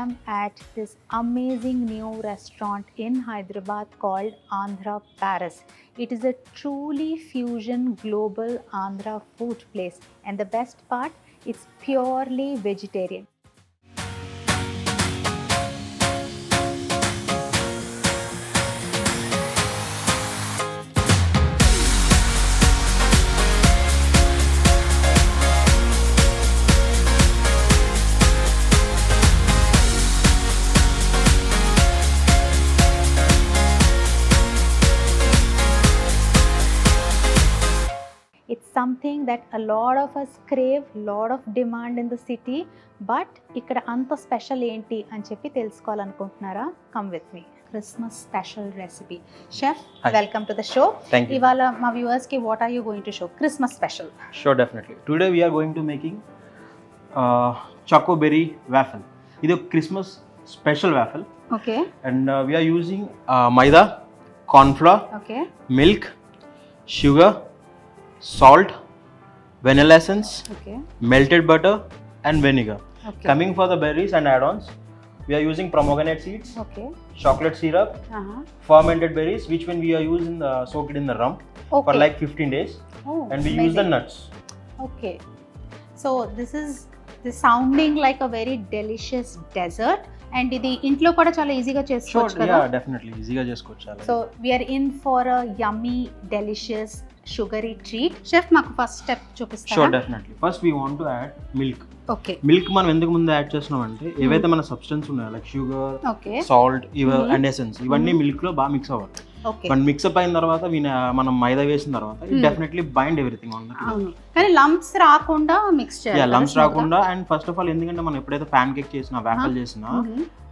am at this amazing new restaurant in Hyderabad called Andhra Paris. It is a truly fusion global Andhra food place, and the best part, it's purely vegetarian. It's something that a lot of us crave, lot of demand in the city, but ikkada anta special enti ani cheppi telusukovalanuntunnara, come with me. Christmas special recipe. Chef, Hi. welcome to the show. Thank you. Ivala ma viewers ki what are you going to show? Christmas special. Sure, definitely. Today we are going to making choco berry waffle. This is a Christmas special waffle, Okay. and we are using maida, corn flour, Okay. milk, sugar, salt, vanilla essence, Okay. melted butter, and vinegar. Okay. Coming for the berries and add-ons, we are using pomegranate seeds, Okay. chocolate syrup, Uh-huh. fermented berries, which when we are using soaked in the rum for Okay. like 15 days, Oh, and we use the amazing. nuts. Okay. So this is sounding like a very delicious dessert, and ఇది ఇంట్లో కూడా చాలా ఈజీగా చేసుకోవచ్చు కదా. Yeah, definitely ఈజీగా చేసుకోవచ్చు. So we are in for a yummy delicious sugary treat. Chef, మాకు ఫస్ట్ స్టెప్ చూపిస్తారా? Sure, definitely. First we want to add milk. Okay. Milk మనం ఎందుకు ముందు యాడ్ చేస్తున్నాం అంటే ఏవైతే మన సబ్స్టెన్స్ ఉన్నాయో like sugar, okay. Salt and essence ఇవన్నీ మిల్క్ లో బాగా మిక్స్ అవ్వాలి. ఓకే. మనం మిక్సప్ అయిన తర్వాత మనం మైదా వేసిన తర్వాత it definitely bind everything on the అవును, కానీ లంప్స్ రాకుండా మిక్స్ చేయాలి. లంప్స్ రాకుండా. అండ్ ఫస్ట్ ఆఫ్ ఆల్ ఎందుకంటే మనం ఎప్పుడైతే ప్యాన్ కేక్ చేసినా వాఫల్ చేసినా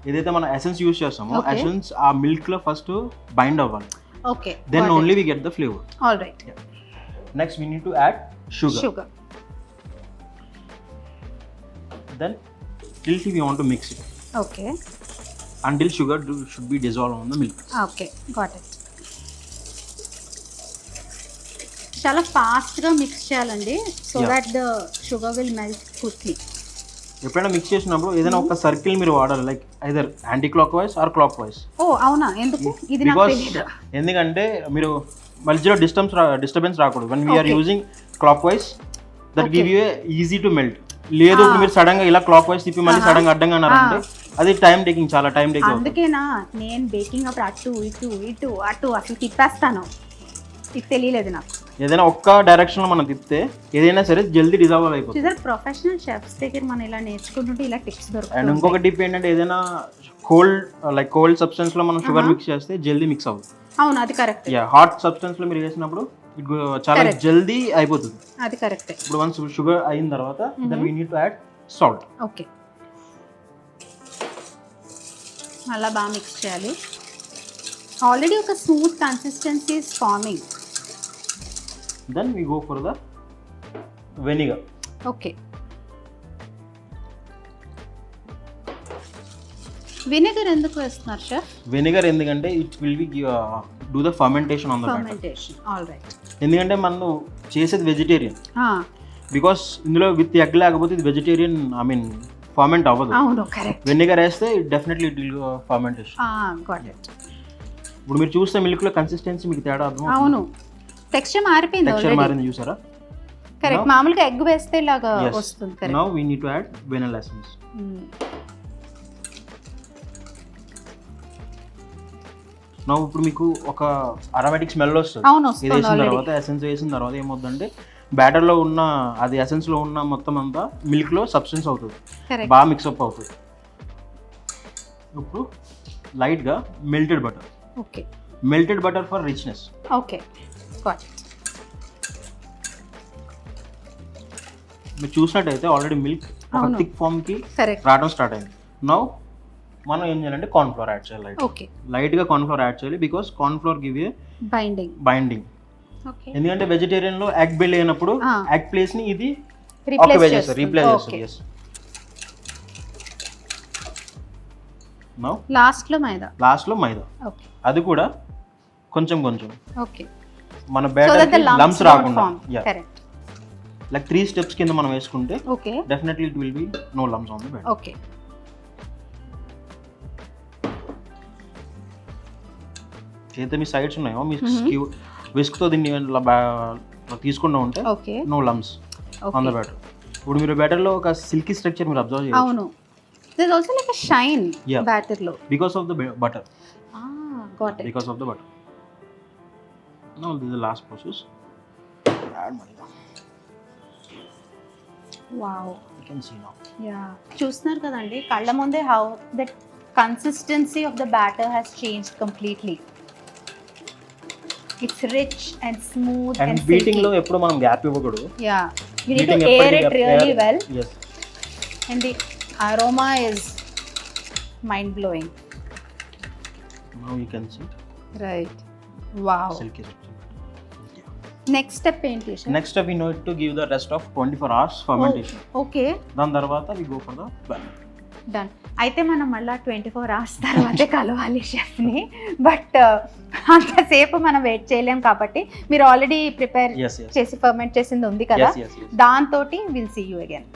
ఏదైతే మనం ఎసెన్స్ యూస్ చేస్తామో ఎసెన్స్ ఆ మిల్క్ లో ఫస్ట్ బైండ్ అవ్వాలి. Okay. Then only we get the flavour. All right. Next we need to add sugar. Then till we want to mix it. Okay. Until sugar should be dissolved on the milk. Okay, got it. చాలా ఫాస్ట్గా mix చేయాలండి, so that the sugar will melt quickly. ఎప్పుడైనా mix చేసినప్పుడు ఏదైనా ఒక circle మీరు వాడాలి, like either anticlockwise or clockwise. ఓ అవునా, ఎందుకు? ఇది నాకు తెలియదు. ఎందుకంటే మీరు మధ్యలో డిస్టర్బెన్స్ రాకూడదు. when we are using clockwise that give you easy to melt. లేదు మీరు సడన్ గా ఇలా క్లాక్ వైజ్ తిప్పి మళ్ళీ సడన్ గా అడ్డంగా అన్నారంటే అది టైం టేకింగ్, చాలా టైం టేకింగ్. అందుకేనా నేను బేకింగ్ అప్పుడు అటు ఇటు ఇటు అటు అసలు తిప్పేస్తాను, ఇది తెలియలేదు నాకు. ఏదైనా ఒక్క డైరెక్షన్ లో మనం తిప్పితే ఏదైనా సరే జల్దీ డిజాల్వ్ అయిపోతుంది. చూసారు, ప్రొఫెషనల్ షెఫ్స్ దగ్గర మనం ఇలా నేర్చుకుంటుంటే ఇలా టిప్స్ దొరుకుతాయి. అండ్ ఇంకొక టిప్ ఏంటంటే ఏదైనా కోల్డ్ సబ్స్టెన్స్ లో మనం షుగర్ మిక్స్ చేస్తే జల్దీ మిక్స్ అవుతుంది. అవును, అది కరెక్ట్. హాట్ సబ్స్టెన్స్ లో మీరు వేసినప్పుడు చాలా జల్దీ అయిపోతుంది. అది కరెక్ట్. ఇప్పుడు వన్స్ షుగర్ అయిన తర్వాత then we need to add salt. Okay, అలా బాగా మిక్స్ చేయాలి. ఆల్రెడీ ఒక smooth consistency is forming. Then we go for the vinegar. Okay. Vinegar ఎందుకు వేస్తున్నారు షెఫ్? వెనిగర్ ఎందుకంటే it will be do the fermentation on the batter. Fermentation, all right. ఎందుకంటే మనం చేసేది వెజిటేరియన్, బికాస్ ఇందులో విత్ ఎగ్ లేకపోతే ఇది వెజిటేరియన్ ఫర్మెంట్ అవ్వదు. అవును, కరెక్ట్. వెనిగర్ వేస్తే definitely it will fermentation. Got it. ఇప్పుడు మీరు చూస్తే మిల్క్ లో కన్సిస్టెన్సీ మీకు తేడా అర్థం. అవును, టెక్స్చర్ మారిపోయింది. టెక్స్చర్ మారింది చూసారా? కరెక్ట్. మామూలుగా ఎగ్ వేస్తే ఇలాగా వస్తుంది. Correct. Now we need to add vanilla essence. Now ఇప్పుడు మీకు ఒక అరోమాటిక్ స్మెల్ వస్తుంది. అవును, ఇది వేసిన తర్వాత ఎసెన్స్ వేసిన తర్వాత ఏమవుతుందంటే బ్యాటర్ లో ఉన్న అది ఎసెన్స్ లో ఉన్న మొత్తం అంతా మిల్క్ లో సబ్స్టెన్స్ అవుతుంది, బాగా మిక్స్అప్ అవుతుంది. ఇప్పుడు లైట్ గా melted butter. Okay. Melted butter for richness. Okay, got it. మీరు చూసినట్టయితే ఆల్రెడీ మిల్క్ ఒక థిక్ ఫామ్ కి కరెక్ట్ రావడం స్టార్ట్ అయింది. నౌ మనం ఏం చేయాలంటే కార్న్ ఫ్లోర్ యాడ్ చేయాలి. ఓకే. లైట్ గా కార్న్ ఫ్లోర్ యాడ్ చేయాలి, because corn flour give a binding. Okay. ఎందుకంటే వెజిటేరియన్ లో ఎగ్ బిల్డ్ అయినప్పుడు ఎగ్ ప్లేస్ ని ఇది రీప్లేస్ చేస్తుంది. yes. నౌ లాస్ట్ లో మైదా. ఓకే. అది కూడా కొంచెం. ఓకే. మన బ్యాటర్ కి లంప్స్ రాకుండా. కరెక్ట్. లైక్ 3 స్టెప్స్ కింద మనం వేసుకుంటే okay, definitely it will be no lumps on the batter. Okay. ఏదైతే మీ సైడ్స్ ఉన్నాయో మీ విస్క్తో దీన్ని ఇలా తీసుకుంటూ ఉంటే okay no lumps on the batter. ఇప్పుడు మీరు బ్యాటర్లో ఒక సిల్కీ స్ట్రక్చర్ మీరు అబ్జర్వ్ చేయొచ్చు. అవును, there is also like a shine batter లో because of the butter. Got it. Because of the butter. Now this is the last process. Add maida. Wow, you can see now. Yeah, చూస్తున్నారు కదండి కళ్ళ ముందే how that consistency of the batter has changed completely. It's rich and smooth and beating లో ఎప్పుడు మనం gap ఇవ్వకూడదు. Yeah, you need to air it really well. Yes. And the aroma is mind blowing. Now you can see. Right. Wow. Silky structure. Next step ఏంటి? Next step we need to give the rest of 24 hours fermentation. Okay. దాని తర్వాత we go for the batter. Done. అయితే మనం మళ్ళీ 24 hours తర్వాతే కలవాలి షెఫ్ని, but అంతసేపు మనం వెయిట్ చేయలేం కాబట్టి మీరు ఆల్రెడీ ప్రిపేర్ చేసి ఫర్మెంట్ చేసింది ఉంది కదా, దాంతో will see you again.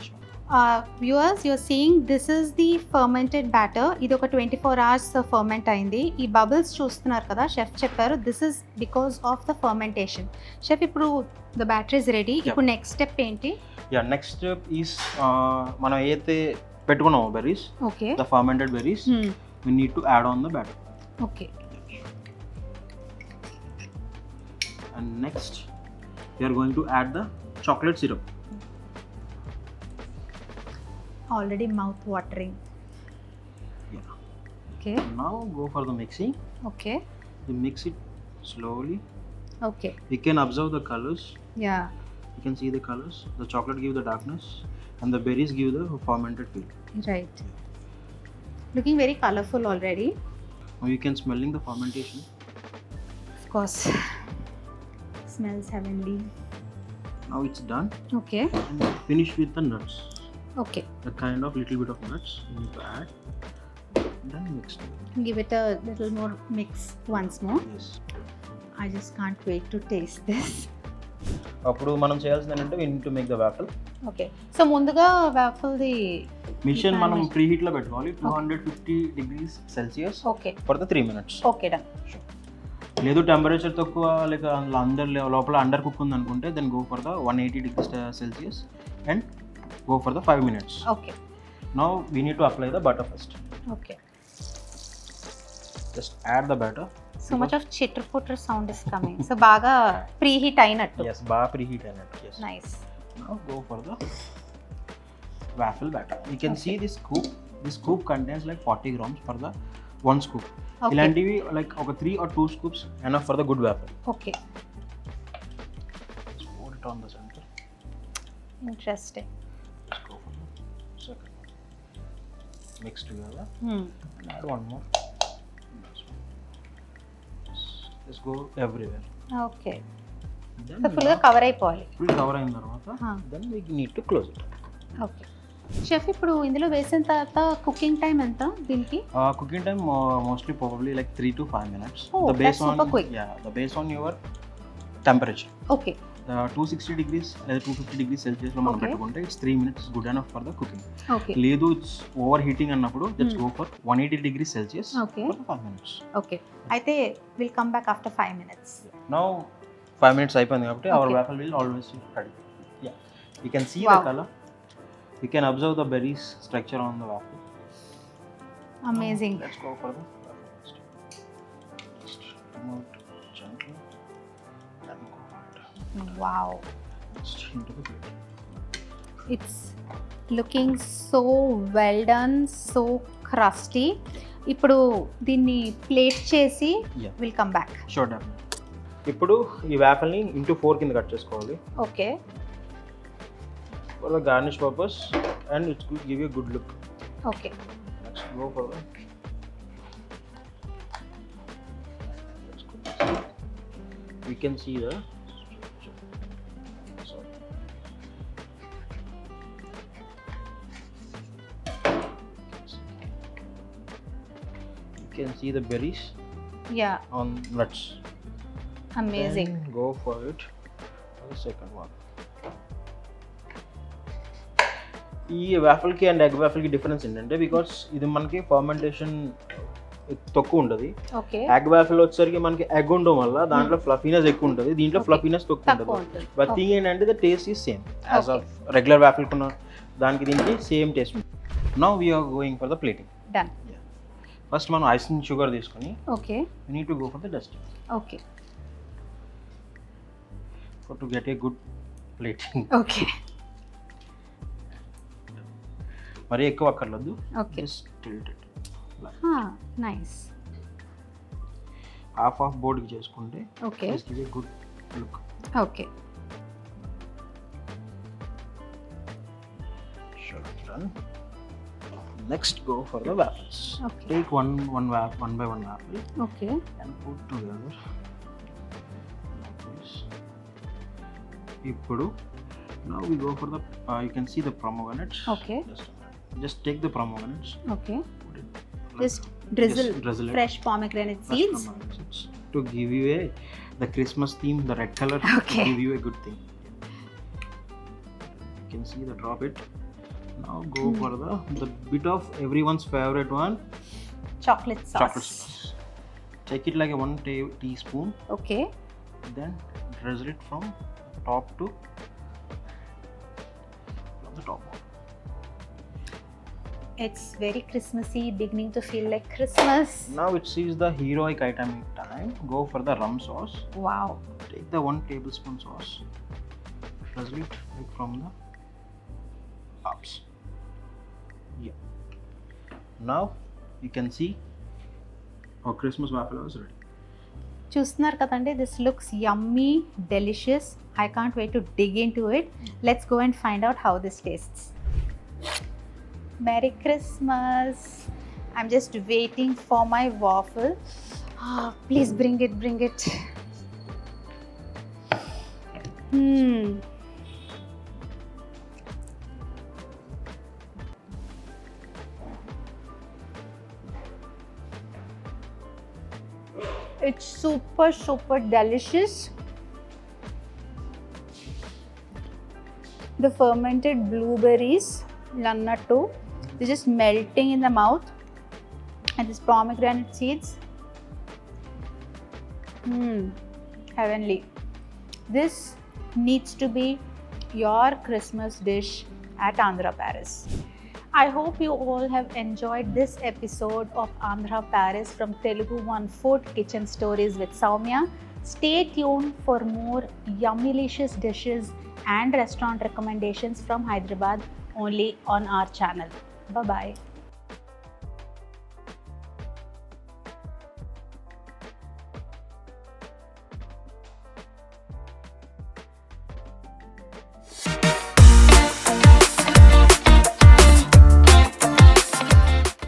Viewers, you're seeing this is the fermented batter. ఇది ఒక 24 hours ఫర్మెంట్ అయింది. ఈ బబుల్స్ చూస్తున్నారు కదా, షెఫ్ చెప్పారు this is because of the fermentation. Chef, ఇప్పుడు ద బ్యాటర్ ఇస్ రెడీ. ఇప్పుడు నెక్స్ట్ స్టెప్ ఏంటి? నెక్స్ట్ స్టెప్ ఈస్ మనం ఏదైతే పెట్టుకున్నాము berries, okay, the fermented berries, we need to add on the batter. Okay. And next we are going to add the chocolate syrup. Already mouth watering. Yeah. Okay. Now go for the mixing. Okay. You mix it slowly. Okay. You can observe the colors. Yeah. You can see the colors. The chocolate give the darkness and the berries give the fermented feel. Right. Looking very colorful already. Now you can smelling the fermentation. Of course. Smells heavenly. Now it's done. Okay. And finish with the nuts. Okay. The kind of little bit of nuts you need to add. Then mix it. Give it a little more mix once more. Yes. I just can't wait to taste this. అప్పుడు మనం చేయాల్సింది ఏంటంటే we need to make the waffle. Okay, so ముందుగా waffle the machine మనం preheat లో పెట్టుకోవాలి 250 degrees Celsius okay for the 3 minutes. Okay, done. లేదు temperature తక్కువ లేక అందర్ లోపల అండర్ కుక్ ఉంది అనుకుంటే then go for the 180 degrees Celsius and go for the 5 minutes. Okay. Now we need to apply the butter first. Okay. Just add the batter. So much of చిట్టర్ పుట్టర్ sound is coming. So బాగా pre heat అయినట్టు. Yes, బాగా pre heat అయినట్టు. Yes. Nice. Now go for the waffle batter. You can see this scoop. This scoop contains like 40 grams for the one scoop. Okay. ఇలాంటివి like ఒక 3 or 2 scoops enough for the good waffle. Okay. Just pour it on the center. Interesting. Just go for the second one. Mix together. And add one more. Just go everywhere. Okay. Then so ఫుల్గా cover అయిపోవాలి. Full cover అయిన తర్వాత then we need to close it. Okay. Chef, ఇప్పుడు ఇందులో వేసిన తర్వాత cooking time ఎంత దీనికి? Cooking time mostly probably like 3 to 5 minutes. Oh, that's super quick. The based on your temperature. Okay. 260 degrees లేదా 250 degrees Celsius లో మనం పెట్టుకుంటే it's 3 minutes good enough for the cooking. Okay. లేదు it's over heating అన్నప్పుడు let's go for 180 degrees Celsius Okay. for 5 minutes. Okay. అయితే we'll come back after 5 minutes. Now 5 minutes అయిపోయింది కాబట్టి our Okay. waffle will always be ready. Yeah. You can see Wow. the color. You can observe the berries structure on the waffle. Amazing. Now, let's go for the waffle first. Just remove it gently and go for it. Wow. Just into the plate. It's looking so well done, so crusty. ఇప్పుడు దీన్ని plate చేసి will come back. Sure done. ఇప్పుడు ఈ వాఫల్ని into 4 కింద cut చేసుకోవాలి. Okay. For the garnish purpose and it's give you good look. Okay. Next go for the we can see the you can see the berries on nuts. Amazing. Then go for it for the second one. ఈ వాఫల్కి and egg వాఫల్కి difference ఏంటంటే because ఇది మనకి fermentation తక్కువ ఉంటుంది. Okay. Egg waffle వచ్చేసరికి మనకి egg ఉండడం వల్ల దాంట్లో ఫ్లఫీనెస్ ఎక్కువ ఉంటుంది, దీంట్లో ఫ్లఫీనెస్ తక్కువ ఉంటుంది. బట్ థింగ్ ఏంటంటే the taste is same as of regular waffle కొన్న దానికి దీనికి సేమ్ టేస్ట్ ఉంటుంది. Now we're going for the plating. Done. First మనం ఐసింగ్ షుగర్ తీసుకొని okay, you need to go for the dust. Okay, for to get a good plating. Okay, మరి ఎక్కువ అక్కర్లేదు. Okay, just tilt it. Nice. Half of బోర్డ్కి చేసుకుంటే okay, just give a good look. Okay, done. Next, go for the waffles. Okay. Take one by one waffle. Okay. And put together. Ippudu, now we go for the. You can see the pomegranates. Okay. Just take the pomegranates. Okay. Put it. Just drizzle it. Fresh pomegranate seeds. To give you the Christmas theme, the red color. Okay. To give you a good thing. You can see the drop it. Now go for the bit of everyone's favorite one, chocolate sauce. Chocolate sauce. Take it like a 1 teaspoon. Okay. Then drizzle it from top to the top. It's very Christmassy, beginning to feel like Christmas. Now it is the heroic item time. Go for the rum sauce. Wow. Take the 1 tablespoon sauce. Drizzle it like from the ups. Yeah. Now you can see our Christmas waffle is ready. చూస్తున్నారు కదండి, this looks yummy, delicious. I can't wait to dig in to it. Let's go and find out how this tastes. Merry Christmas. I'm just waiting for my waffle. Please bring it, bring it. It's super delicious. The fermented blueberries, lannattu, they're just melting in the mouth, and this pomegranate seeds, heavenly. This needs to be your Christmas dish at Andhra Paris. I hope you all have enjoyed this episode of Andhra Paris from Teluguone Food Kitchen Stories with Soumya. Stay tuned for more yummylicious dishes and restaurant recommendations from Hyderabad only on our channel. Bye-bye.